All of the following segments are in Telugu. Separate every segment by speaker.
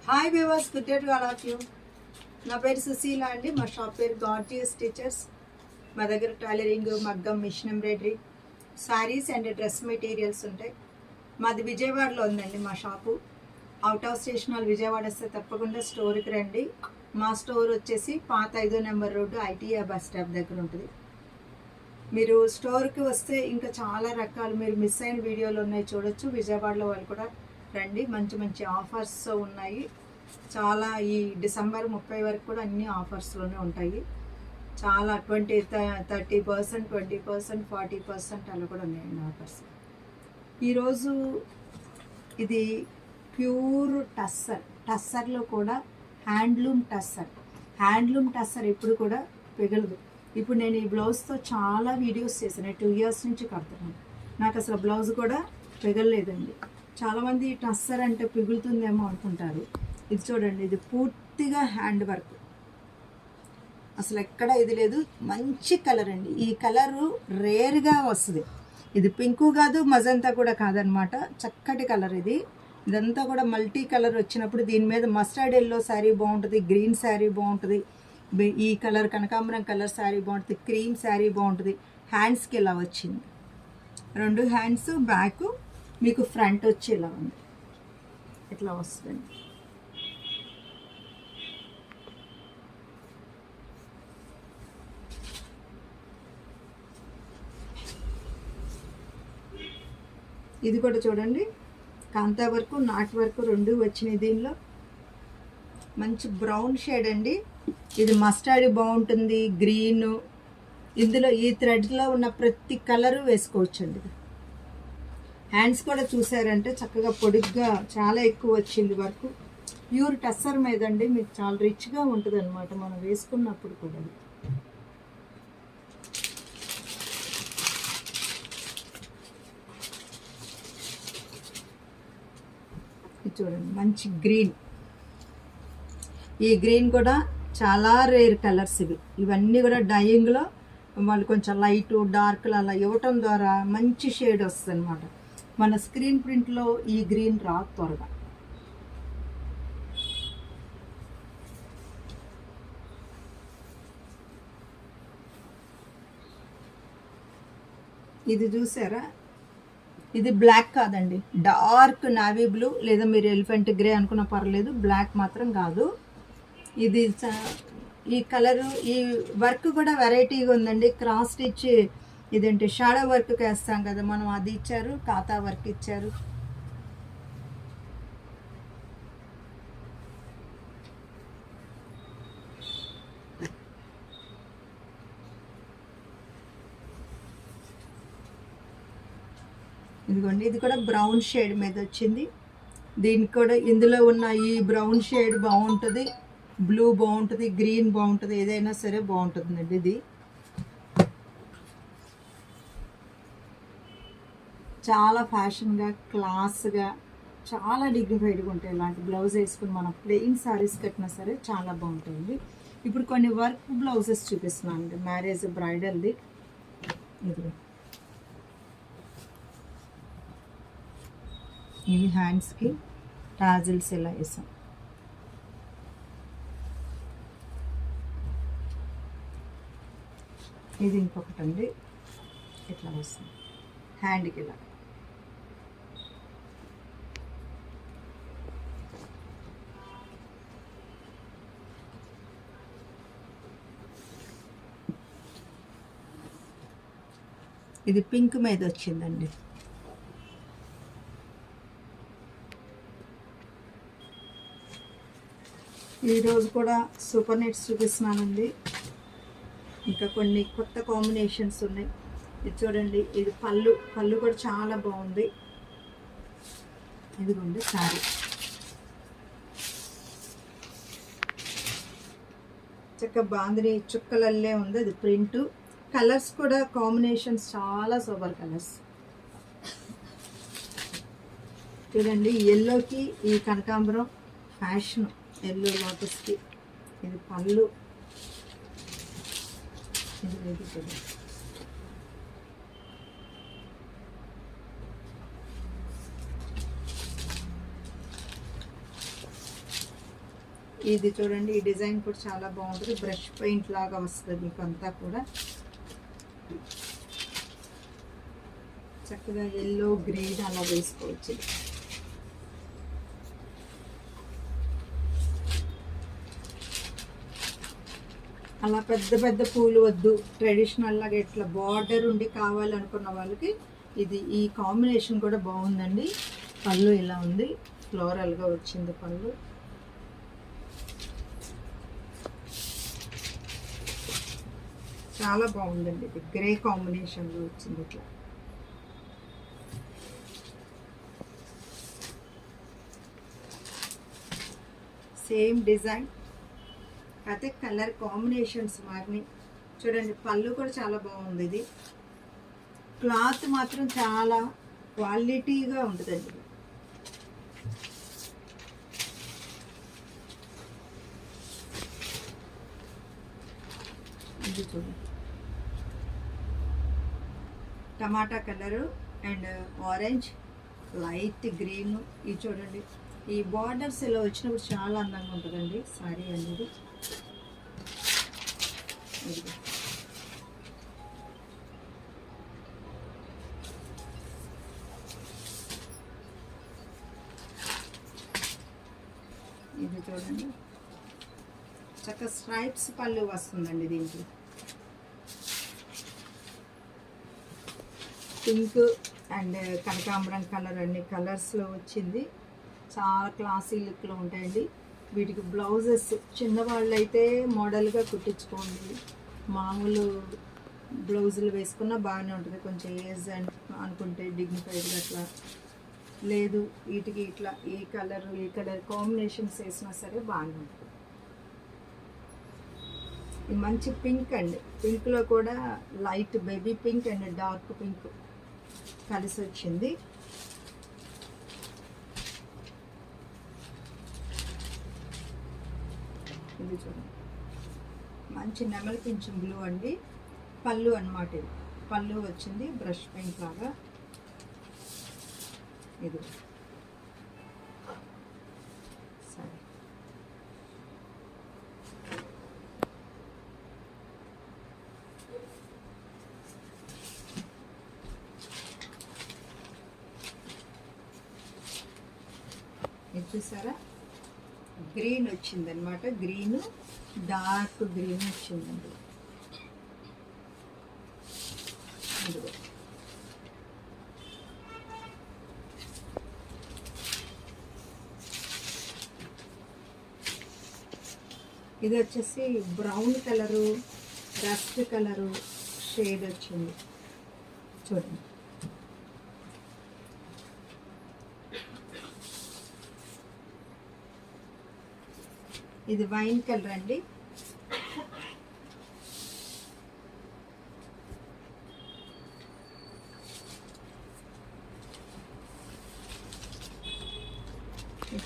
Speaker 1: Hi viewers, good day to all of you. నా పేరు సుశీల అండి. మా షాప్ పేరు గార్జియస్ టీచర్స్. మా దగ్గర టైలరింగ్, మగ్గం, machine embroidery, saris and dress materials ఉంటాయి. మాది విజయవాడలో ఉందండి మా షాపు. అవుట్ ఆఫ్ స్టేషన్ వాళ్ళు విజయవాడ వస్తే తప్పకుండా స్టోర్కి రండి. మా స్టోర్ వచ్చేసి పాత 5వ number road ITI bus stop దగ్గర ఉంటుంది. మీరు స్టోర్కి వస్తే ఇంకా చాలా రకాలు మీరు మిస్ అయిన వీడియోలు ఉన్నాయి, చూడొచ్చు. విజయవాడలో వాళ్ళు కూడా రండి. మంచి మంచి ఆఫర్స్ ఉన్నాయి. చాలా ఈ డిసెంబర్ 30 వరకు కూడా అన్ని ఆఫర్స్లోనే ఉంటాయి. చాలా 30%, 20%, 40% అలా కూడా ఉన్నాయండి ఆఫర్స్. ఈరోజు ఇది ప్యూర్ టస్సర్లో కూడా హ్యాండ్లూమ్ టస్సర్ ఎప్పుడు కూడా పిగలదు. ఇప్పుడు నేను ఈ బ్లౌజ్తో చాలా వీడియోస్ చేశాను. 2 years నుంచి కడుతున్నాను. నాకు అసలు బ్లౌజ్ కూడా పిగలలేదండి. చాలామంది టస్సర్ అంటే పిగులుతుందేమో అనుకుంటారు. ఇది చూడండి, ఇది పూర్తిగా హ్యాండ్ వర్క్, అసలు ఎక్కడ ఇది లేదు. మంచి కలర్ అండి. ఈ కలరు రేర్గా వస్తుంది. ఇది పింకు కాదు, మజంతా కూడా కాదనమాట. చక్కటి కలర్ ఇది. ఇదంతా కూడా మల్టీ కలర్ వచ్చినప్పుడు దీని మీద మస్టర్డ్ ఎల్లో శారీ బాగుంటుంది, గ్రీన్ శారీ బాగుంటుంది, ఈ కలర్ కనకాంబరం కలర్ శారీ బాగుంటుంది, క్రీమ్ శారీ బాగుంటుంది. హ్యాండ్స్కి ఇలా వచ్చింది, 2 హ్యాండ్స్, బ్యాక్ మీకు ఫ్రంట్ వచ్చి ఇలా ఉంది, ఇట్లా వస్తుంది. ఇది కూడా చూడండి, కాంతా వర్క్, నాట్ వర్క్ 2 వచ్చినాయి. దీనిలో మంచి బ్రౌన్ షేడ్ అండి. ఇది మస్టర్డ్ బాగుంటుంది, గ్రీన్. ఇందులో ఈ థ్రెడ్లో ఉన్న ప్రతి కలరు వేసుకోవచ్చండి. హ్యాండ్స్ కూడా చూసారంటే చక్కగా పొడిగ్గా చాలా ఎక్కువ వచ్చింది వర్క్. ప్యూర్ టస్సర్ మీద అండి, మీకు చాలా రిచ్గా ఉంటుంది అనమాట మనం వేసుకున్నప్పుడు కూడా. చూడండి, మంచి గ్రీన్. ఈ గ్రీన్ కూడా చాలా రేర్ కలర్స్ ఇవన్నీ కూడా డయింగ్లో వాళ్ళు కొంచెం లైట్ డార్క్లు అలా ఇవ్వటం ద్వారా మంచి షేడ్ వస్తుంది అనమాట. మన స్క్రీన్ ప్రింట్లో ఈ గ్రీన్ రాదు త్వరగా. ఇది చూసారా, ఇది బ్లాక్ కాదండి, డార్క్ నావీ బ్లూ, లేదా మీరు ఎలిఫెంట్ గ్రే అనుకున్న పర్లేదు, బ్లాక్ మాత్రం కాదు. ఇది ఈ కలరు, ఈ వర్క్ కూడా వెరైటీగా ఉందండి. క్రాస్ స్టిచ్ ఇదేంటి షాడో వర్క్ వేస్తాం కదా మనం, అది ఇచ్చారు. కాతా వర్క్ ఇచ్చారు. ఇదిగోండి, ఇది కూడా బ్రౌన్ షేడ్ మీద వచ్చింది. దీనికి కూడా ఇందులో ఉన్న ఈ బ్రౌన్ షేడ్ బాగుంటుంది, బ్లూ బాగుంటుంది, గ్రీన్ బాగుంటుంది, ఏదైనా సరే బాగుంటుందండి. ఇది చాలా ఫ్యాషన్గా, క్లాస్గా, చాలా డిగ్నిఫైడ్గా ఉంటాయి. ఇలాంటి బ్లౌజ్ వేసుకుని మనం ప్లెయిన్ శారీస్ కట్టినా సరే చాలా బాగుంటుంది. ఇప్పుడు కొన్ని వర్క్ బ్లౌజెస్ చూపిస్తున్నాను అండి, మ్యారేజ్ బ్రైడల్ది. ఇది హ్యాండ్స్కి టాజిల్స్ ఇలా వేసాం. ఇది ఇంకొకటి అండి, ఇట్లా వస్తుంది హ్యాండ్కి ఇలా. ఇది పింక్ మీద వచ్చిందండి. ఈరోజు కూడా సూపర్ నెట్స్ చూపిస్తున్నానండి. ఇంకా కొన్ని కొత్త కాంబినేషన్స్ ఉన్నాయి. ఇది చూడండి, ఇది పళ్ళు కూడా చాలా బాగుంది. ఇదిగోండి శారీ, చక్కగా బాందిని చుక్కలల్లే ఉంది. అది ప్రింట్. కలర్స్ కూడా కాంబినేషన్స్ చాలా సూపర్ కలర్స్. చూడండి, ఎల్లోకి ఈ కనకాంబరం ఫ్యాషన్, ఎల్లో లోటస్కి. ఇది పళ్ళు, ఇది లేదు చూడండి. ఇది చూడండి, ఈ డిజైన్ కూడా చాలా బాగుంటుంది. బ్రష్ పెయింట్ లాగా వస్తుంది మీకు అంతా కూడా. చక్కగా ఎల్లో గ్రీన్ అలా వేసుకోవచ్చు. అలా పెద్ద పెద్ద పూలు వద్దు, ట్రెడిషనల్ లాగా ఇట్లా బార్డర్ ఉండి కావాలనుకున్న వాళ్ళకి ఇది ఈ కాంబినేషన్ కూడా బాగుందండి. పళ్ళు ఇలా ఉంది, ఫ్లోరల్గా వచ్చింది పళ్ళు. చాలా బాగుందండి. ఇది గ్రే కాంబినేషన్లో వచ్చింది ఇట్లా. సేమ్ డిజైన్ అయితే కలర్ కాంబినేషన్స్ మారిని చూడండి. పళ్ళు కూడా చాలా బాగుంది. ఇది క్లాత్ మాత్రం చాలా క్వాలిటీగా ఉంటుందండి. ఇది చూడండి, tomato colour and orange, light green. ఇది చూడండి, ఈ బార్డర్స్ ఇలా వచ్చినప్పుడు చాలా అందంగా ఉంటుందండి సారీ అనేది. ఇది చూడండి, చక్కగా స్ట్రైప్స్ పళ్ళు వస్తుందండి. దీంట్లో పింక్ అండ్ కనకాంబరం కలర్ అన్ని కలర్స్లో వచ్చింది. చాలా క్లాసీ లుక్లో ఉంటాయండి. వీటికి బ్లౌజెస్ చిన్నవాళ్ళు అయితే మోడల్గా కుట్టించుకోండి, మామూలు బ్లౌజులు వేసుకున్నా బాగానే ఉంటుంది. కొంచెం ఏజ్ అనుకుంటే డిగ్నిఫైడ్గా అట్లా లేదు, వీటికి ఇట్లా ఈ కలర్ కాంబినేషన్స్ వేసినా సరే బాగానే ఉంటుంది. ఇది మంచి పింక్ అండి. పింక్లో కూడా light baby pink and dark pink కలిసి వచ్చింది. ఇది చూడండి, మంచి నెమలి పింఛం బ్లూ అండి. పళ్ళు అన్నమాట. ఇది పళ్ళు వచ్చింది బ్రష్ పెయింట్ లాగా. ఇది సరే, ఇది చూసారా, గ్రీన్ వచ్చిందనమాట. గ్రీన్, డార్క్ గ్రీన్ వచ్చిందండి. ఇది వచ్చేసి brown colour, rust colour shade వచ్చింది చూడండి. ఇది వైన్ కలర్ అండి.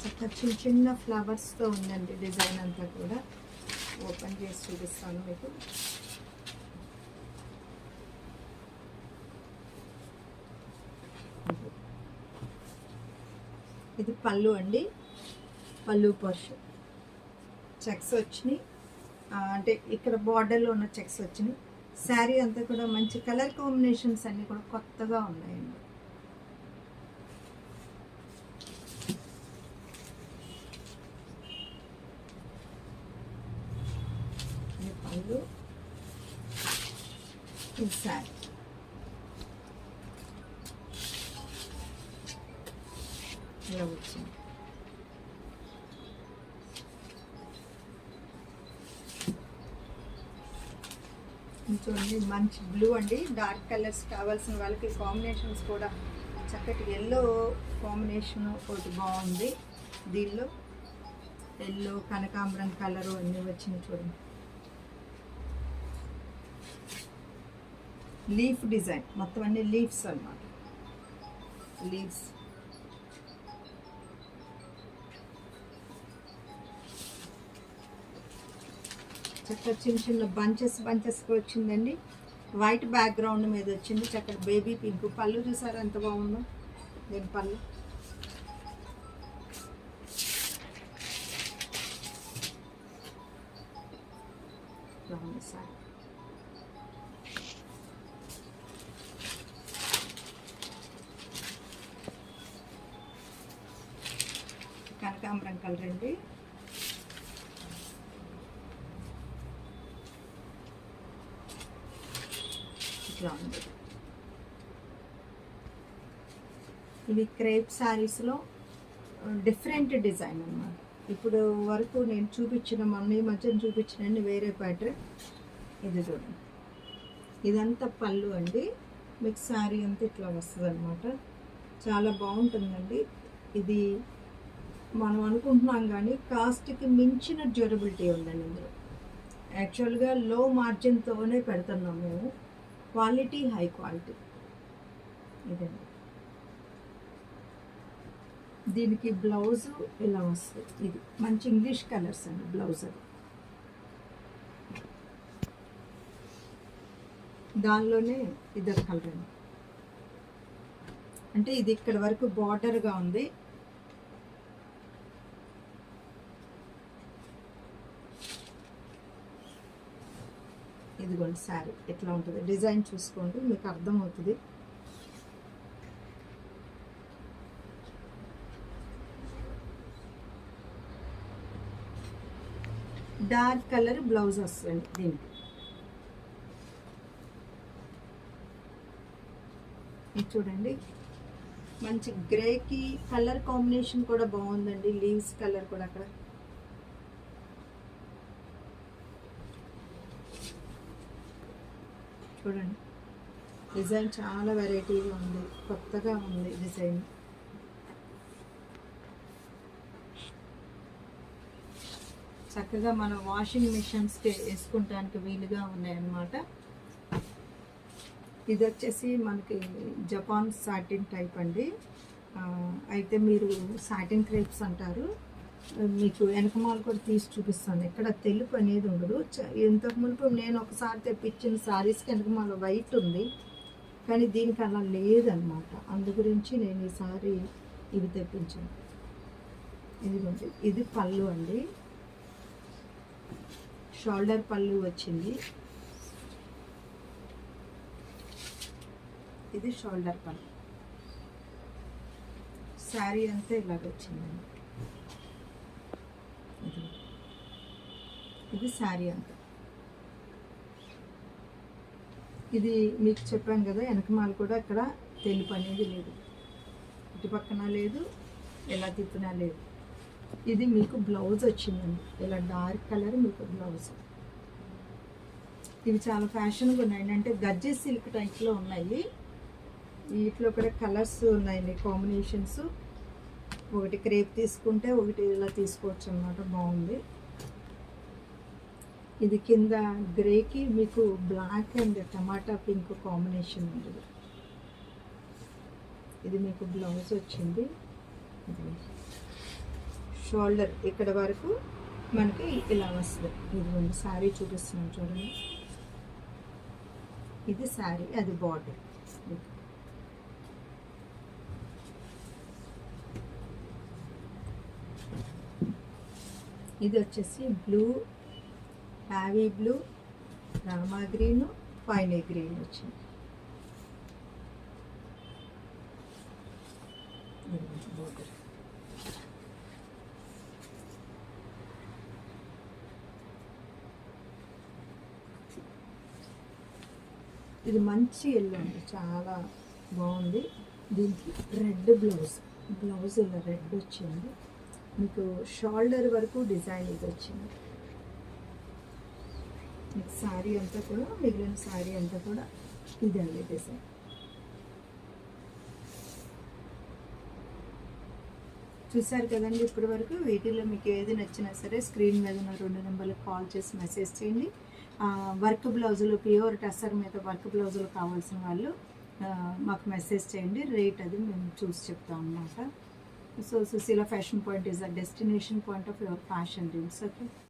Speaker 1: చక్కగా చిన్న చిన్న ఫ్లవర్స్తో ఉందండి డిజైన్ అంతా కూడా. ఓపెన్ చేసి చూపిస్తాను మీకు. ఇది పళ్ళు అండి. పళ్ళు పోర్షన్ చెక్స్ వచ్చినాయి, అంటే ఇక్కడ బార్డర్లో ఉన్న చెక్స్ వచ్చినాయి. శారీ అంతా కూడా మంచి కలర్ కాంబినేషన్స్ అన్నీ కూడా కొత్తగా ఉన్నాయండి. ఇది పళ్ళు, ఇది శారీ. ఇలా వచ్చింది. చూడండి, మంచి బ్లూ అండి. డార్క్ కలర్స్ కావాల్సిన వాళ్ళకి కాంబినేషన్స్ కూడా చక్కటి ఎల్లో కాంబినేషన్ ఒకటి బాగుంది. దీనిలో ఎల్లో, కనకాంబరం కలరు అన్నీ వచ్చినాయి చూడండి. లీఫ్ డిజైన్ మొత్తం అన్ని లీవ్స్ అన్నమాట. లీవ్స్ చక్కగా చిన్న చిన్న బంచెస్గా వచ్చిందండి. వైట్ బ్యాక్గ్రౌండ్ మీద వచ్చింది. చక్కగా బేబీ పింక్. పళ్ళు చూసారా ఎంత బాగుందో దీని పళ్ళు. ఇదిగోండి సారీ. కనకాంబరం కలర్ అండి. ఇట్లా ఉంది. ఇవి క్రేప్ శారీస్లో డిఫరెంట్ డిజైన్ అన్నమాట. ఇప్పుడు వరకు నేను చూపించిన మొన్న మధ్యన చూపించిన వేరే ప్యాటర్న్. ఇది చూడండి, ఇదంతా పళ్ళు అండి. మీకు శారీ అంతా ఇట్లా వస్తుంది అనమాట. చాలా బాగుంటుందండి. ఇది మనం అనుకుంటున్నాం కానీ కాస్ట్కి మించిన డ్యూరబిలిటీ ఉందండి ఇందులో. యాక్చువల్గా లో మార్జిన్తోనే పెడుతున్నాం మేము. Quality high quality. ఇదండి, దీనికి బ్లౌజు ఇలా వస్తుంది. ఇది మంచి ఇంగ్లీష్ కలర్స్ అండి బ్లౌజ్. అది దానిలోనే ఇద్దరు కలర్ అండి. అంటే ఇది ఇక్కడ వరకు బార్డర్గా ఉంది. ఇదిగోండి శారీ ఎట్లా ఉంటుంది, డిజైన్ చూసుకోండి మీకు అర్థమవుతుంది. డార్క్ కలర్ బ్లౌజ్ వస్తుంది దీనికి. ఇది చూడండి, మంచి గ్రేకి కలర్ కాంబినేషన్ కూడా బాగుందండి. లీవ్స్ కలర్ కూడా అక్కడ. చూడండి, డిజైన్ చాలా వెరైటీగా ఉంది, కొత్తగా ఉంది డిజైన్. చక్కగా మన వాషింగ్ మిషన్స్కి వేసుకుంటానికి వీలుగా ఉన్నాయన్నమాట. ఇది వచ్చేసి మనకి జపాన్ సాటిన్ టైప్ అండి. అయితే మీరు సాటిన్ క్రేప్స్ అంటారు. మీకు వెనకమాల కూడా తీసి చూపిస్తాను. ఇక్కడ తెలుపు అనేది ఉండదు. ఇంతకు మునుపు నేను ఒకసారి తెప్పించిన శారీస్కి వెనకమాల వైట్ ఉంది, కానీ దీనికి అలా లేదనమాట. అందు గురించి నేను ఈసారి ఇవి తెప్పించాను. ఇదిగోండి, ఇది పళ్ళు అండి. షోల్డర్ పళ్ళు వచ్చింది. ఇది షోల్డర్ పళ్ళు. శారీ అంతా ఇలాగ వచ్చిందండి. ఇది శారీ అంతా. ఇది మీకు చెప్పాను కదా, వెనకమాల కూడా ఇక్కడ తెలుపు అనేది లేదు, ఇటు పక్కన లేదు, ఎలా తిప్పినా లేదు. ఇది మీకు బ్లౌజ్ వచ్చిందండి, ఇలా డార్క్ కలర్ మీకు బ్లౌజ్. ఇవి చాలా ఫ్యాషన్గా ఉన్నాయండి. అంటే గజ్జె సిల్క్ టైప్లో ఉన్నాయి. వీటిలో కూడా కలర్స్ ఉన్నాయండి, కాంబినేషన్స్. ఒకటి క్రేప్ తీసుకుంటే ఒకటి ఇలా తీసుకోవచ్చు అన్నమాట. బాగుంది. ఇది కింద గ్రేకి మీకు black and tomato pink combination ఉంటుంది. ఇది మీకు బ్లౌజ్ వచ్చింది. షోల్డర్ ఇక్కడ వరకు మనకి ఇలా వస్తుంది. ఇదిగోండి శారీ చూపిస్తున్నాను చూడండి. ఇది శారీ, అది బార్డర్. ఇది వచ్చేసి బ్లూ, హ్యావీ బ్లూ, రామా గ్రీన్, పైనే గ్రీన్ వచ్చింది. బోర్డర్. ఇది మంచి ఎల్లో అండి, చాలా బాగుంది. దీనికి రెడ్ బ్లౌజ్ ఇలా రెడ్ వచ్చింది. మీకు షోల్డర్ వరకు డిజైన్ ఇది వచ్చింది. మీకు శారీ అంతా కూడా, మిగిలిన శారీ అంతా కూడా ఇదండి డిజైన్. చూసారు కదండి ఇప్పటి వరకు. వీటిల్లో మీకు ఏది నచ్చినా సరే స్క్రీన్ మీద ఉన్న 2 నెంబర్లకు కాల్ చేసి మెసేజ్ చేయండి. వర్క్ బ్లౌజులు, ప్యూర్ టస్సర్ మీద వర్క్ బ్లౌజులు కావాల్సిన వాళ్ళు మాకు మెసేజ్ చేయండి. రేట్ అది మేము చూసి చెప్తాం అన్నమాట. So Sushila fashion point is a destination point of your fashion dreams. Okay.